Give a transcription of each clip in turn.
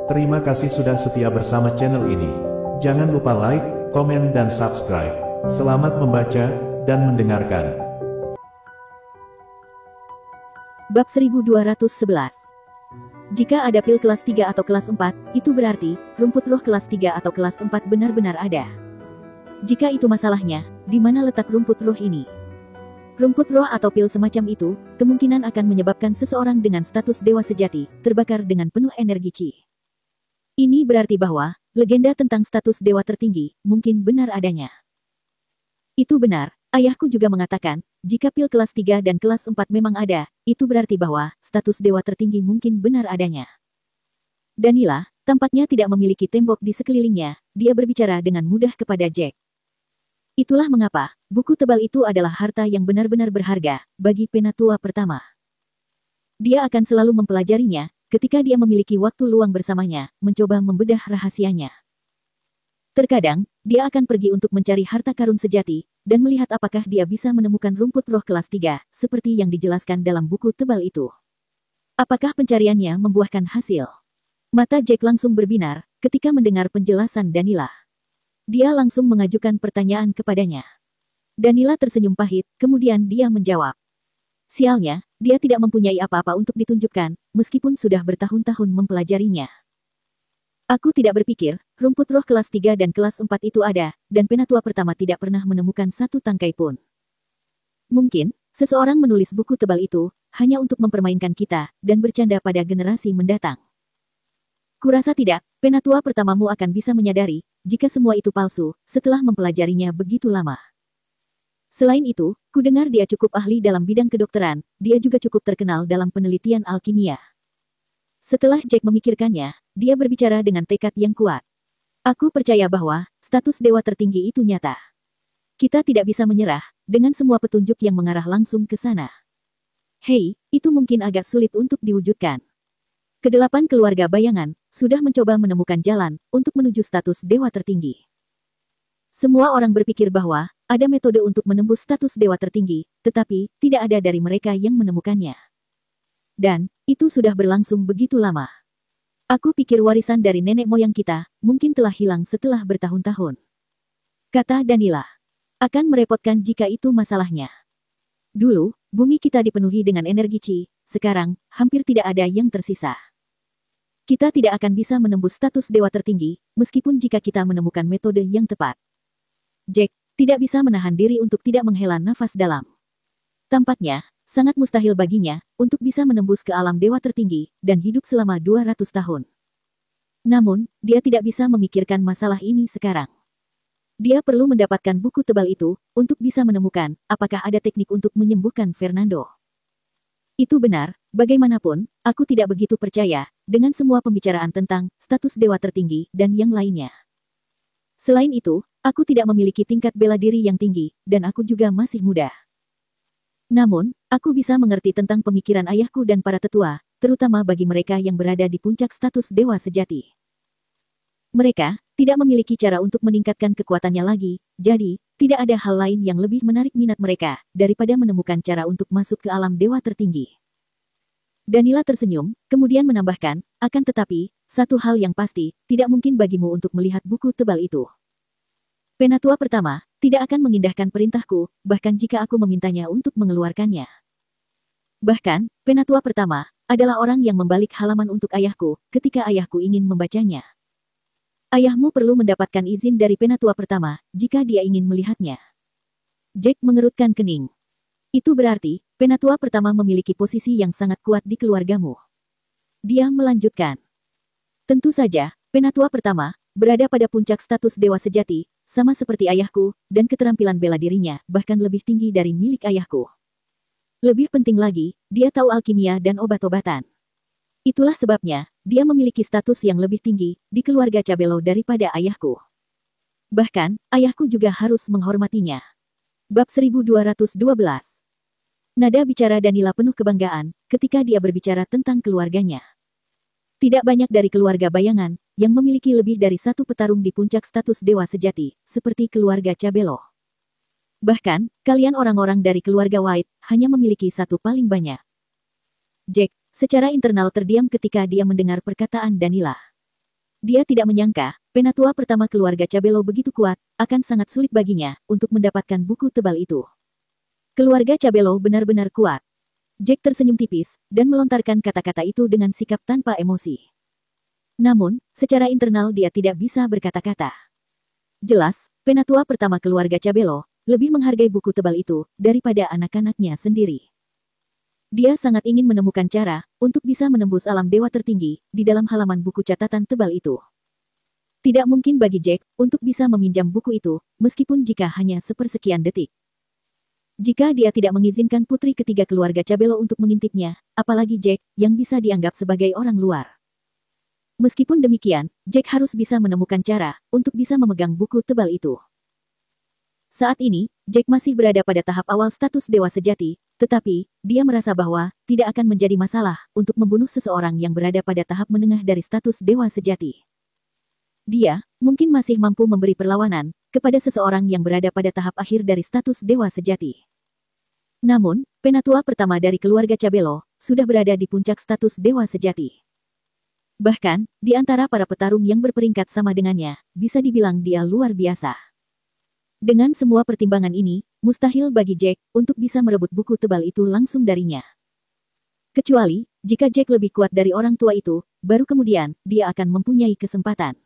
Terima kasih sudah setia bersama channel ini. Jangan lupa like, komen, dan subscribe. Selamat membaca dan mendengarkan. Bab 1211. Jika ada pil kelas 3 atau kelas 4, itu berarti rumput roh kelas 3 atau kelas 4 benar-benar ada. Jika itu masalahnya, di mana letak rumput roh ini? Rumput roh atau pil semacam itu, kemungkinan akan menyebabkan seseorang dengan status dewa sejati, terbakar dengan penuh energi Qi. Ini berarti bahwa, legenda tentang status dewa tertinggi, mungkin benar adanya. Itu benar, ayahku juga mengatakan, jika pil kelas 3 dan kelas 4 memang ada, itu berarti bahwa, status dewa tertinggi mungkin benar adanya. Danila, tampaknya tidak memiliki tembok di sekelilingnya, dia berbicara dengan mudah kepada Jack. Itulah mengapa, buku tebal itu adalah harta yang benar-benar berharga, bagi penatua pertama. Dia akan selalu mempelajarinya, ketika dia memiliki waktu luang bersamanya, mencoba membedah rahasianya. Terkadang, dia akan pergi untuk mencari harta karun sejati, dan melihat apakah dia bisa menemukan rumput roh kelas 3, seperti yang dijelaskan dalam buku tebal itu. Apakah pencariannya membuahkan hasil? Mata Jack langsung berbinar, ketika mendengar penjelasan Danila. Dia langsung mengajukan pertanyaan kepadanya. Danila tersenyum pahit, kemudian dia menjawab. Sialnya, dia tidak mempunyai apa-apa untuk ditunjukkan, meskipun sudah bertahun-tahun mempelajarinya. Aku tidak berpikir, rumput roh kelas 3 dan kelas 4 itu ada, dan penatua pertama tidak pernah menemukan satu tangkai pun. Mungkin, seseorang menulis buku tebal itu, hanya untuk mempermainkan kita, dan bercanda pada generasi mendatang. Kurasa tidak, penatua pertamamu akan bisa menyadari, jika semua itu palsu, setelah mempelajarinya begitu lama. Selain itu, kudengar dia cukup ahli dalam bidang kedokteran, dia juga cukup terkenal dalam penelitian alkimia. Setelah Jack memikirkannya, dia berbicara dengan tekad yang kuat. Aku percaya bahwa, status dewa tertinggi itu nyata. Kita tidak bisa menyerah, dengan semua petunjuk yang mengarah langsung ke sana. Hei, itu mungkin agak sulit untuk diwujudkan. Kedelapan keluarga bayangan, sudah mencoba menemukan jalan, untuk menuju status dewa tertinggi. Semua orang berpikir bahwa, ada metode untuk menembus status dewa tertinggi, tetapi, tidak ada dari mereka yang menemukannya. Dan, itu sudah berlangsung begitu lama. Aku pikir warisan dari nenek moyang kita, mungkin telah hilang setelah bertahun-tahun. Kata Danila. Akan merepotkan jika itu masalahnya. Dulu, bumi kita dipenuhi dengan energi Qi, sekarang, hampir tidak ada yang tersisa. Kita tidak akan bisa menembus status dewa tertinggi, meskipun jika kita menemukan metode yang tepat. Jack tidak bisa menahan diri untuk tidak menghela nafas dalam. Tampaknya, sangat mustahil baginya, untuk bisa menembus ke alam dewa tertinggi, dan hidup selama 200 tahun. Namun, dia tidak bisa memikirkan masalah ini sekarang. Dia perlu mendapatkan buku tebal itu, untuk bisa menemukan, apakah ada teknik untuk menyembuhkan Fernando. Itu benar, bagaimanapun, aku tidak begitu percaya, dengan semua pembicaraan tentang, status dewa tertinggi, dan yang lainnya. Selain itu, aku tidak memiliki tingkat bela diri yang tinggi, dan aku juga masih muda. Namun, aku bisa mengerti tentang pemikiran ayahku dan para tetua, terutama bagi mereka yang berada di puncak status dewa sejati. Mereka tidak memiliki cara untuk meningkatkan kekuatannya lagi, jadi, tidak ada hal lain yang lebih menarik minat mereka, daripada menemukan cara untuk masuk ke alam dewa tertinggi. Danila tersenyum, kemudian menambahkan, akan tetapi, satu hal yang pasti, tidak mungkin bagimu untuk melihat buku tebal itu. Penatua pertama, tidak akan mengindahkan perintahku, bahkan jika aku memintanya untuk mengeluarkannya. Bahkan, penatua pertama, adalah orang yang membalik halaman untuk ayahku, ketika ayahku ingin membacanya. Ayahmu perlu mendapatkan izin dari penatua pertama, jika dia ingin melihatnya. Jack mengerutkan kening. Itu berarti, penatua pertama memiliki posisi yang sangat kuat di keluargamu. Dia melanjutkan. Tentu saja, penatua pertama, berada pada puncak status dewa sejati, sama seperti ayahku, dan keterampilan bela dirinya, bahkan lebih tinggi dari milik ayahku. Lebih penting lagi, dia tahu alkimia dan obat-obatan. Itulah sebabnya, dia memiliki status yang lebih tinggi, di keluarga Cabello daripada ayahku. Bahkan, ayahku juga harus menghormatinya. Bab 1212. Nada bicara Danila penuh kebanggaan, ketika dia berbicara tentang keluarganya. Tidak banyak dari keluarga bayangan, yang memiliki lebih dari satu petarung di puncak status dewa sejati, seperti keluarga Cabello. Bahkan, kalian orang-orang dari keluarga White, hanya memiliki satu paling banyak. Jack, secara internal terdiam ketika dia mendengar perkataan Danila. Dia tidak menyangka, penatua pertama keluarga Cabello begitu kuat, akan sangat sulit baginya untuk mendapatkan buku tebal itu. Keluarga Cabello benar-benar kuat. Jack tersenyum tipis, dan melontarkan kata-kata itu dengan sikap tanpa emosi. Namun, secara internal dia tidak bisa berkata-kata. Jelas, penatua pertama keluarga Cabello lebih menghargai buku tebal itu daripada anak-anaknya sendiri. Dia sangat ingin menemukan cara untuk bisa menembus alam dewa tertinggi di dalam halaman buku catatan tebal itu. Tidak mungkin bagi Jack untuk bisa meminjam buku itu, meskipun jika hanya sepersekian detik. Jika dia tidak mengizinkan putri ketiga keluarga Cabello untuk mengintipnya, apalagi Jack yang bisa dianggap sebagai orang luar. Meskipun demikian, Jack harus bisa menemukan cara untuk bisa memegang buku tebal itu. Saat ini, Jack masih berada pada tahap awal status dewa sejati, tetapi dia merasa bahwa tidak akan menjadi masalah untuk membunuh seseorang yang berada pada tahap menengah dari status dewa sejati. Dia mungkin masih mampu memberi perlawanan kepada seseorang yang berada pada tahap akhir dari status dewa sejati. Namun, penatua pertama dari keluarga Cabello sudah berada di puncak status dewa sejati. Bahkan, di antara para petarung yang berperingkat sama dengannya, bisa dibilang dia luar biasa. Dengan semua pertimbangan ini, mustahil bagi Jack untuk bisa merebut buku tebal itu langsung darinya. Kecuali, jika Jack lebih kuat dari orang tua itu, baru kemudian, dia akan mempunyai kesempatan.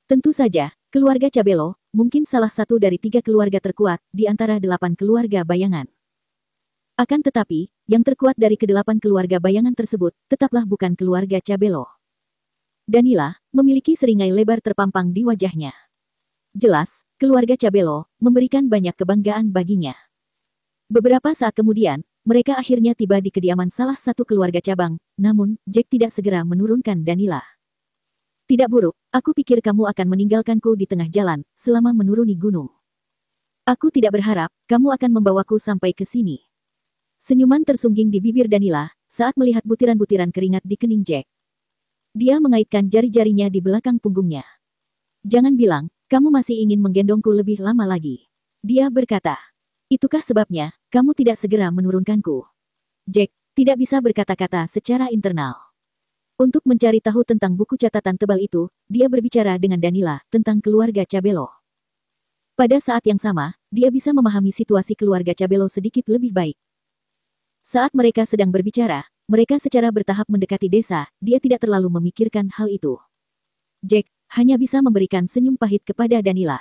Tentu saja, keluarga Cabello mungkin salah satu dari 3 keluarga terkuat di antara 8 keluarga bayangan. Akan tetapi, yang terkuat dari ke-8 keluarga bayangan tersebut, tetaplah bukan keluarga Cabello. Danila memiliki seringai lebar terpampang di wajahnya. Jelas, keluarga Cabello memberikan banyak kebanggaan baginya. Beberapa saat kemudian, mereka akhirnya tiba di kediaman salah satu keluarga cabang, namun, Jack tidak segera menurunkan Danila. Tidak buruk, aku pikir kamu akan meninggalkanku di tengah jalan, selama menuruni gunung. Aku tidak berharap, kamu akan membawaku sampai ke sini. Senyuman tersungging di bibir Danila, saat melihat butiran-butiran keringat di kening Jack. Dia mengaitkan jari-jarinya di belakang punggungnya. Jangan bilang, kamu masih ingin menggendongku lebih lama lagi. Dia berkata. Itukah sebabnya, kamu tidak segera menurunkanku? Jack tidak bisa berkata-kata secara internal. Untuk mencari tahu tentang buku catatan tebal itu, dia berbicara dengan Danila tentang keluarga Cabello. Pada saat yang sama, dia bisa memahami situasi keluarga Cabello sedikit lebih baik. Saat mereka sedang berbicara, mereka secara bertahap mendekati desa, dia tidak terlalu memikirkan hal itu. Jack hanya bisa memberikan senyum pahit kepada Danila.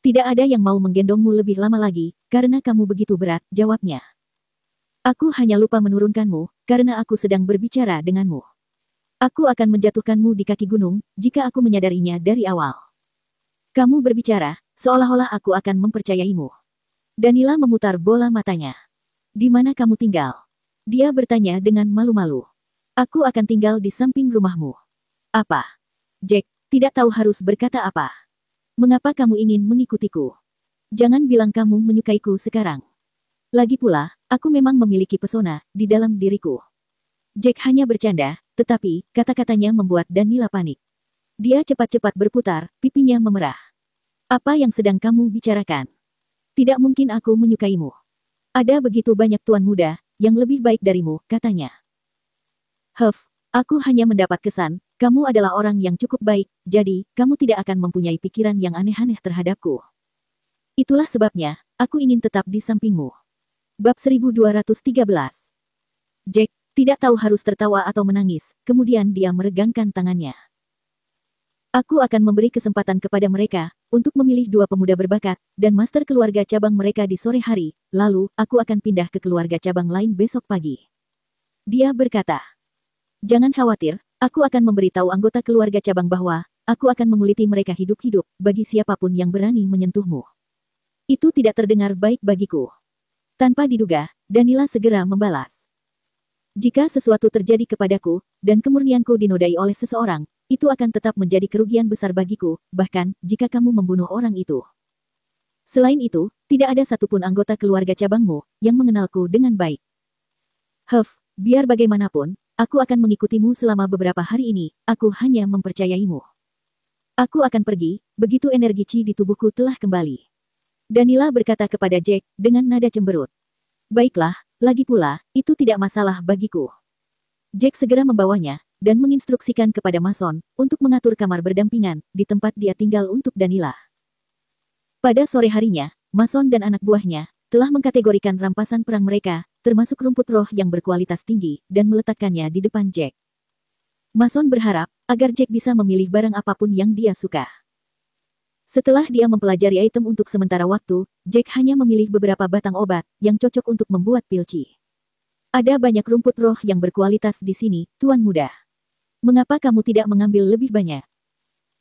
Tidak ada yang mau menggendongmu lebih lama lagi, karena kamu begitu berat, jawabnya. Aku hanya lupa menurunkanmu, karena aku sedang berbicara denganmu. Aku akan menjatuhkanmu di kaki gunung, jika aku menyadarinya dari awal. Kamu berbicara, seolah-olah aku akan mempercayaimu. Danila memutar bola matanya. Di mana kamu tinggal? Dia bertanya dengan malu-malu. Aku akan tinggal di samping rumahmu. Apa? Jack tidak tahu harus berkata apa. Mengapa kamu ingin mengikutiku? Jangan bilang kamu menyukaiku sekarang. Lagi pula, aku memang memiliki pesona di dalam diriku. Jack hanya bercanda, tetapi kata-katanya membuat Danila panik. Dia cepat-cepat berputar, pipinya memerah. Apa yang sedang kamu bicarakan? Tidak mungkin aku menyukaimu. Ada begitu banyak tuan muda yang lebih baik darimu, katanya. Aku hanya mendapat kesan, kamu adalah orang yang cukup baik, jadi, kamu tidak akan mempunyai pikiran yang aneh-aneh terhadapku. Itulah sebabnya, aku ingin tetap di sampingmu. Bab 1213. Jack tidak tahu harus tertawa atau menangis, kemudian dia meregangkan tangannya. Aku akan memberi kesempatan kepada mereka, untuk memilih 2 pemuda berbakat, dan master keluarga cabang mereka di sore hari, lalu, aku akan pindah ke keluarga cabang lain besok pagi. Dia berkata. Jangan khawatir, aku akan memberitahu anggota keluarga cabang bahwa, aku akan menguliti mereka hidup-hidup, bagi siapapun yang berani menyentuhmu. Itu tidak terdengar baik bagiku. Tanpa diduga, Danila segera membalas. Jika sesuatu terjadi kepadaku, dan kemurnianku dinodai oleh seseorang, itu akan tetap menjadi kerugian besar bagiku, bahkan, jika kamu membunuh orang itu. Selain itu, tidak ada satupun anggota keluarga cabangmu, yang mengenalku dengan baik. Biar bagaimanapun, aku akan mengikutimu selama beberapa hari ini, aku hanya mempercayaimu. Aku akan pergi, begitu energi Chi di tubuhku telah kembali. Danila berkata kepada Jack, dengan nada cemberut. Baiklah, lagi pula, itu tidak masalah bagiku. Jack segera membawanya dan menginstruksikan kepada Mason untuk mengatur kamar berdampingan di tempat dia tinggal untuk Danila. Pada sore harinya, Mason dan anak buahnya telah mengkategorikan rampasan perang mereka, termasuk rumput roh yang berkualitas tinggi, dan meletakkannya di depan Jack. Mason berharap agar Jack bisa memilih barang apapun yang dia suka. Setelah dia mempelajari item untuk sementara waktu, Jack hanya memilih beberapa batang obat yang cocok untuk membuat pilci. Ada banyak rumput roh yang berkualitas di sini, Tuan Muda. Mengapa kamu tidak mengambil lebih banyak?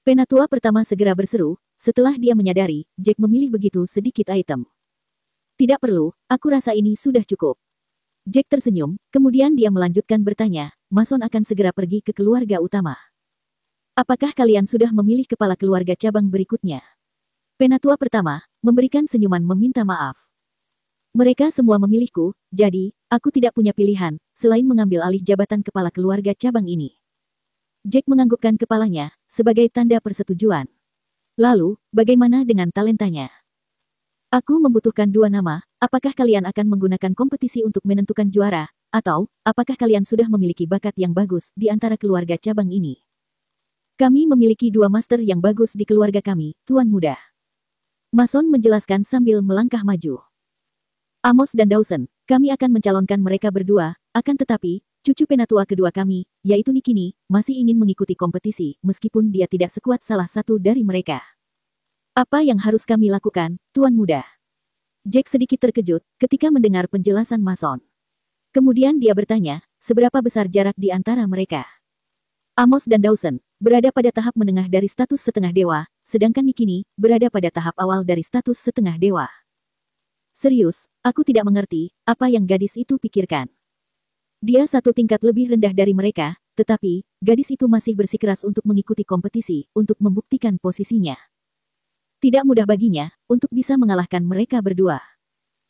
Penatua pertama segera berseru, setelah dia menyadari Jack memilih begitu sedikit item. Tidak perlu, aku rasa ini sudah cukup. Jack tersenyum, kemudian dia melanjutkan bertanya, Mason akan segera pergi ke keluarga utama. Apakah kalian sudah memilih kepala keluarga cabang berikutnya? Penatua pertama memberikan senyuman meminta maaf. Mereka semua memilihku, jadi aku tidak punya pilihan selain mengambil alih jabatan kepala keluarga cabang ini. Jack menganggukkan kepalanya sebagai tanda persetujuan. Lalu, bagaimana dengan talentanya? Aku membutuhkan 2 nama, apakah kalian akan menggunakan kompetisi untuk menentukan juara, atau apakah kalian sudah memiliki bakat yang bagus di antara keluarga cabang ini? Kami memiliki 2 master yang bagus di keluarga kami, Tuan Muda. Mason menjelaskan sambil melangkah maju. Amos dan Dawson, kami akan mencalonkan mereka berdua, akan tetapi, cucu penatua kedua kami, yaitu Nikini, masih ingin mengikuti kompetisi, meskipun dia tidak sekuat salah satu dari mereka. Apa yang harus kami lakukan, Tuan Muda? Jack sedikit terkejut ketika mendengar penjelasan Mason. Kemudian dia bertanya, seberapa besar jarak di antara mereka? Amos dan Dawson berada pada tahap menengah dari status setengah dewa, sedangkan Nikini berada pada tahap awal dari status setengah dewa. Serius, aku tidak mengerti apa yang gadis itu pikirkan. Dia 1 tingkat lebih rendah dari mereka, tetapi gadis itu masih bersikeras untuk mengikuti kompetisi untuk membuktikan posisinya. Tidak mudah baginya untuk bisa mengalahkan mereka berdua.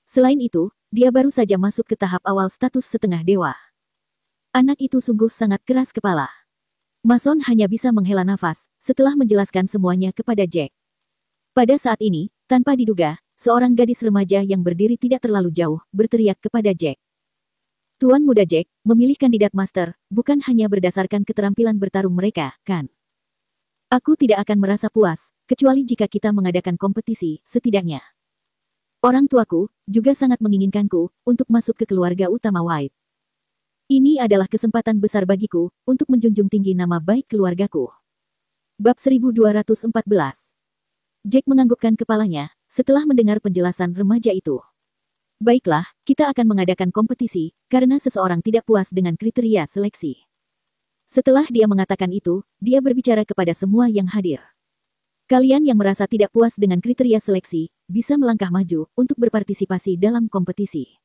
Selain itu, dia baru saja masuk ke tahap awal status setengah dewa. Anak itu sungguh sangat keras kepala. Mason hanya bisa menghela nafas setelah menjelaskan semuanya kepada Jack. Pada saat ini, tanpa diduga, seorang gadis remaja yang berdiri tidak terlalu jauh berteriak kepada Jack. Tuan Muda Jack memilih kandidat master, bukan hanya berdasarkan keterampilan bertarung mereka, kan? Aku tidak akan merasa puas, kecuali jika kita mengadakan kompetisi, setidaknya. Orang tuaku juga sangat menginginkanku untuk masuk ke keluarga utama White. Ini adalah kesempatan besar bagiku untuk menjunjung tinggi nama baik keluargaku. Bab 1214. Jack menganggukkan kepalanya setelah mendengar penjelasan remaja itu. Baiklah, kita akan mengadakan kompetisi karena seseorang tidak puas dengan kriteria seleksi. Setelah dia mengatakan itu, dia berbicara kepada semua yang hadir. Kalian yang merasa tidak puas dengan kriteria seleksi, bisa melangkah maju untuk berpartisipasi dalam kompetisi.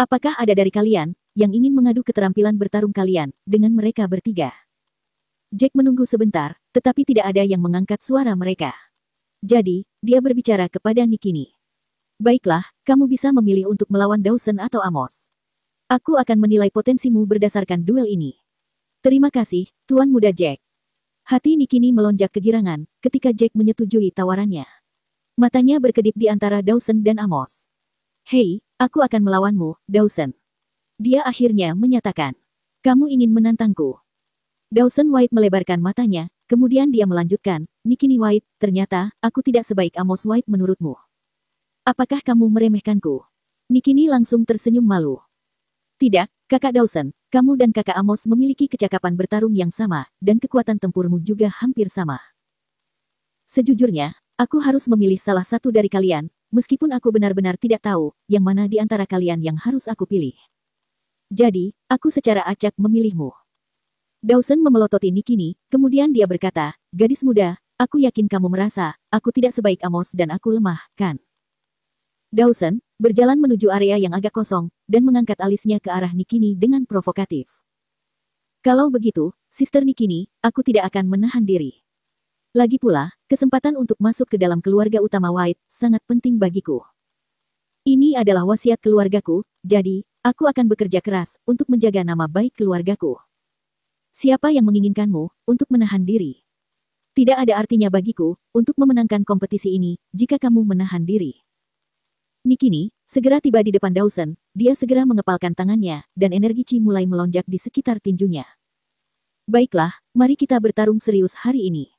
Apakah ada dari kalian yang ingin mengadu keterampilan bertarung kalian dengan mereka bertiga? Jack menunggu sebentar, tetapi tidak ada yang mengangkat suara mereka. Jadi, dia berbicara kepada Nikini. Baiklah, kamu bisa memilih untuk melawan Dawson atau Amos. Aku akan menilai potensimu berdasarkan duel ini. Terima kasih, Tuan Muda Jack. Hati Nikini melonjak kegirangan ketika Jack menyetujui tawarannya. Matanya berkedip di antara Dawson dan Amos. Hei, aku akan melawanmu, Dawson. Dia akhirnya menyatakan. Kamu ingin menantangku. Dawson White melebarkan matanya, kemudian dia melanjutkan, Nikini White, ternyata, aku tidak sebaik Amos White menurutmu. Apakah kamu meremehkanku? Nikini langsung tersenyum malu. Tidak, kakak Dawson, kamu dan kakak Amos memiliki kecakapan bertarung yang sama, dan kekuatan tempurmu juga hampir sama. Sejujurnya, aku harus memilih salah satu dari kalian, meskipun aku benar-benar tidak tahu yang mana di antara kalian yang harus aku pilih. Jadi, aku secara acak memilihmu. Dawson memelototi Nikini, kemudian dia berkata, gadis muda, aku yakin kamu merasa, aku tidak sebaik Amos dan aku lemah, kan? Dawson berjalan menuju area yang agak kosong, dan mengangkat alisnya ke arah Nikini dengan provokatif. Kalau begitu, Sister Nikini, aku tidak akan menahan diri. Lagi pula, kesempatan untuk masuk ke dalam keluarga utama White sangat penting bagiku. Ini adalah wasiat keluargaku, jadi, aku akan bekerja keras untuk menjaga nama baik keluargaku. Siapa yang menginginkanmu untuk menahan diri? Tidak ada artinya bagiku untuk memenangkan kompetisi ini jika kamu menahan diri. Nikini segera tiba di depan Dawson, dia segera mengepalkan tangannya, dan energi Chi mulai melonjak di sekitar tinjunya. Baiklah, mari kita bertarung serius hari ini.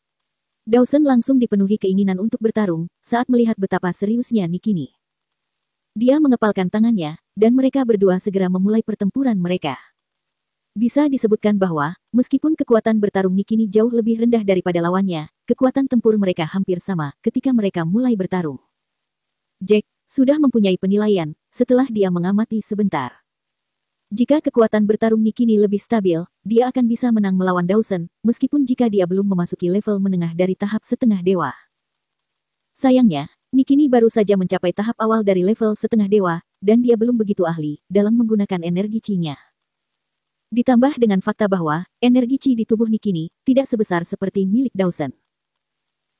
Dawson langsung dipenuhi keinginan untuk bertarung saat melihat betapa seriusnya Nikini. Dia mengepalkan tangannya, dan mereka berdua segera memulai pertempuran mereka. Bisa disebutkan bahwa, meskipun kekuatan bertarung Nikini jauh lebih rendah daripada lawannya, kekuatan tempur mereka hampir sama ketika mereka mulai bertarung. Jack sudah mempunyai penilaian setelah dia mengamati sebentar. Jika kekuatan bertarung Nikini lebih stabil, dia akan bisa menang melawan Dawson, meskipun jika dia belum memasuki level menengah dari tahap setengah dewa. Sayangnya, Nikini baru saja mencapai tahap awal dari level setengah dewa, dan dia belum begitu ahli dalam menggunakan energi Chi-nya. Ditambah dengan fakta bahwa, energi Chi di tubuh Nikini tidak sebesar seperti milik Dawson.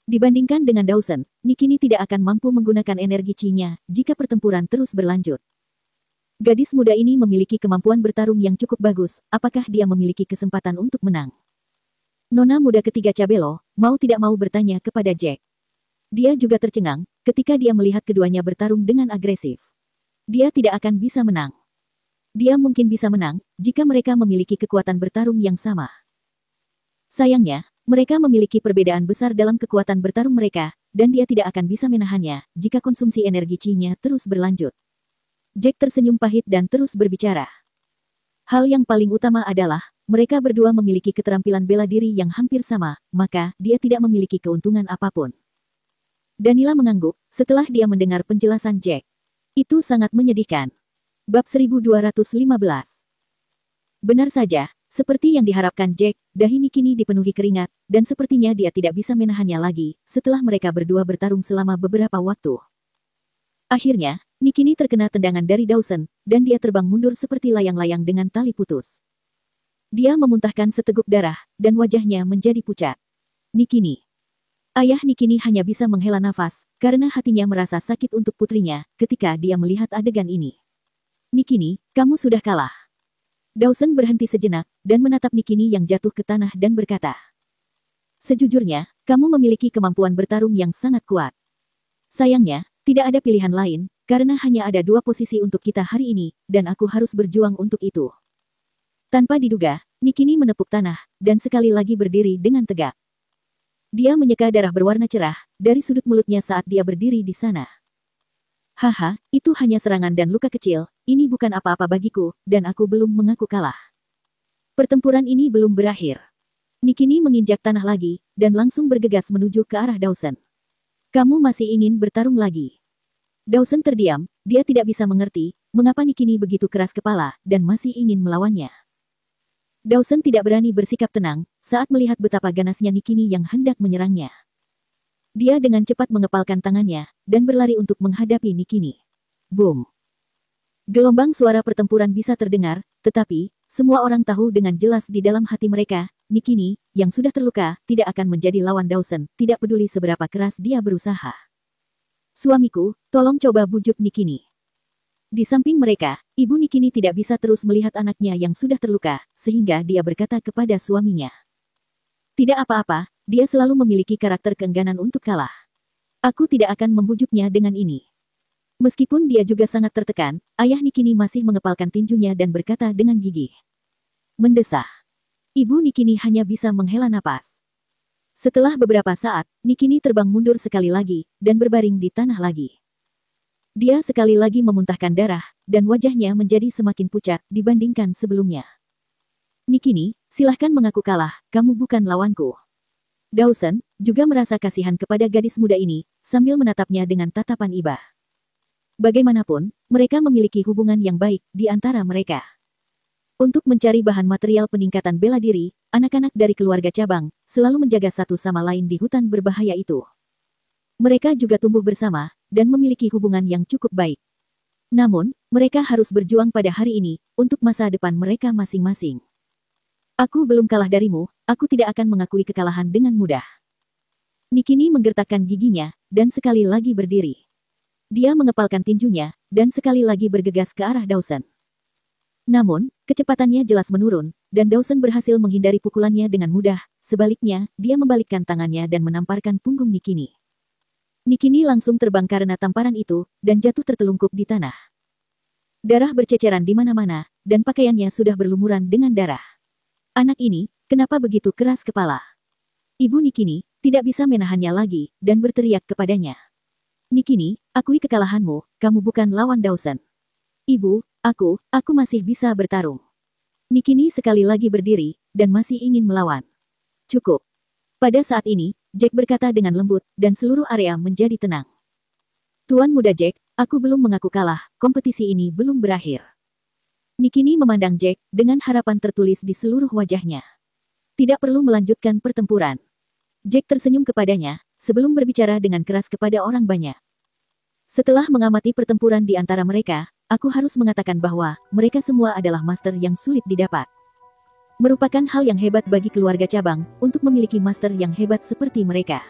Dibandingkan dengan Dawson, Nikini tidak akan mampu menggunakan energi Chi-nya jika pertempuran terus berlanjut. Gadis muda ini memiliki kemampuan bertarung yang cukup bagus, apakah dia memiliki kesempatan untuk menang? Nona muda ketiga Cabelo, mau tidak mau bertanya kepada Jack. Dia juga tercengang, ketika dia melihat keduanya bertarung dengan agresif. Dia tidak akan bisa menang. Dia mungkin bisa menang, jika mereka memiliki kekuatan bertarung yang sama. Sayangnya, mereka memiliki perbedaan besar dalam kekuatan bertarung mereka, dan dia tidak akan bisa menahannya, jika konsumsi energi Chi-nya terus berlanjut. Jack tersenyum pahit dan terus berbicara. Hal yang paling utama adalah, mereka berdua memiliki keterampilan bela diri yang hampir sama, maka dia tidak memiliki keuntungan apapun. Danila mengangguk, setelah dia mendengar penjelasan Jack. Itu sangat menyedihkan. Bab 1215. Benar saja, seperti yang diharapkan Jack, dahi Nikini dipenuhi keringat, dan sepertinya dia tidak bisa menahannya lagi, setelah mereka berdua bertarung selama beberapa waktu. Akhirnya, Nikini terkena tendangan dari Dawson, dan dia terbang mundur seperti layang-layang dengan tali putus. Dia memuntahkan seteguk darah, dan wajahnya menjadi pucat. Nikini. Ayah Nikini hanya bisa menghela nafas, karena hatinya merasa sakit untuk putrinya, ketika dia melihat adegan ini. Nikini, kamu sudah kalah. Dawson berhenti sejenak, dan menatap Nikini yang jatuh ke tanah dan berkata. Sejujurnya, kamu memiliki kemampuan bertarung yang sangat kuat. Sayangnya, tidak ada pilihan lain, karena hanya ada dua posisi untuk kita hari ini, dan aku harus berjuang untuk itu. Tanpa diduga, Nikini menepuk tanah, dan sekali lagi berdiri dengan tegak. Dia menyeka darah berwarna cerah, dari sudut mulutnya saat dia berdiri di sana. Haha, itu hanya serangan dan luka kecil, ini bukan apa-apa bagiku, dan aku belum mengaku kalah. Pertempuran ini belum berakhir. Nikini menginjak tanah lagi, dan langsung bergegas menuju ke arah Dawson. Kamu masih ingin bertarung lagi? Dawson terdiam, dia tidak bisa mengerti, mengapa Nikini begitu keras kepala, dan masih ingin melawannya. Dawson tidak berani bersikap tenang, saat melihat betapa ganasnya Nikini yang hendak menyerangnya. Dia dengan cepat mengepalkan tangannya, dan berlari untuk menghadapi Nikini. Boom! Gelombang suara pertempuran bisa terdengar, tetapi, semua orang tahu dengan jelas di dalam hati mereka, Nikini, yang sudah terluka, tidak akan menjadi lawan Dawson, tidak peduli seberapa keras dia berusaha. Suamiku, tolong coba bujuk Nikini. Di samping mereka, ibu Nikini tidak bisa terus melihat anaknya yang sudah terluka, sehingga dia berkata kepada suaminya. Tidak apa-apa, dia selalu memiliki karakter keengganan untuk kalah. Aku tidak akan membujuknya dengan ini. Meskipun dia juga sangat tertekan, ayah Nikini masih mengepalkan tinjunya dan berkata dengan gigih. Mendesah. Ibu Nikini hanya bisa menghela napas. Setelah beberapa saat, Nikini terbang mundur sekali lagi, dan berbaring di tanah lagi. Dia sekali lagi memuntahkan darah, dan wajahnya menjadi semakin pucat dibandingkan sebelumnya. Nikini, silahkan mengaku kalah, kamu bukan lawanku. Dawson juga merasa kasihan kepada gadis muda ini, sambil menatapnya dengan tatapan iba. Bagaimanapun, mereka memiliki hubungan yang baik di antara mereka. Untuk mencari bahan material peningkatan bela diri, anak-anak dari keluarga cabang selalu menjaga satu sama lain di hutan berbahaya itu. Mereka juga tumbuh bersama, dan memiliki hubungan yang cukup baik. Namun, mereka harus berjuang pada hari ini, untuk masa depan mereka masing-masing. Aku belum kalah darimu, aku tidak akan mengakui kekalahan dengan mudah. Nikini menggertakkan giginya, dan sekali lagi berdiri. Dia mengepalkan tinjunya, dan sekali lagi bergegas ke arah Dawson. Namun, kecepatannya jelas menurun, dan Dawson berhasil menghindari pukulannya dengan mudah, sebaliknya, dia membalikkan tangannya dan menamparkan punggung Nikini. Nikini langsung terbang karena tamparan itu, dan jatuh tertelungkup di tanah. Darah berceceran di mana-mana, dan pakaiannya sudah berlumuran dengan darah. Anak ini, Kenapa begitu keras kepala? Ibu Nikini tidak bisa menahannya lagi dan berteriak kepadanya. Nikini, akui kekalahanmu, kamu bukan lawan Dawson. Ibu, aku masih bisa bertarung. Nikini sekali lagi berdiri dan masih ingin melawan. Cukup. Pada saat ini, Jack berkata dengan lembut dan seluruh area menjadi tenang. Tuan Muda Jack, aku belum mengaku kalah, kompetisi ini belum berakhir. Nikini memandang Jack dengan harapan tertulis di seluruh wajahnya. Tidak perlu melanjutkan pertempuran. Jack tersenyum kepadanya, sebelum berbicara dengan keras kepada orang banyak. Setelah mengamati pertempuran di antara mereka, aku harus mengatakan bahwa mereka semua adalah master yang sulit didapat. Merupakan hal yang hebat bagi keluarga cabang untuk memiliki master yang hebat seperti mereka.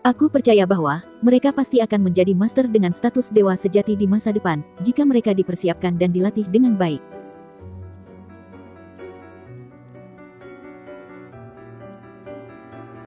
Aku percaya bahwa mereka pasti akan menjadi master dengan status dewa sejati di masa depan jika mereka dipersiapkan dan dilatih dengan baik.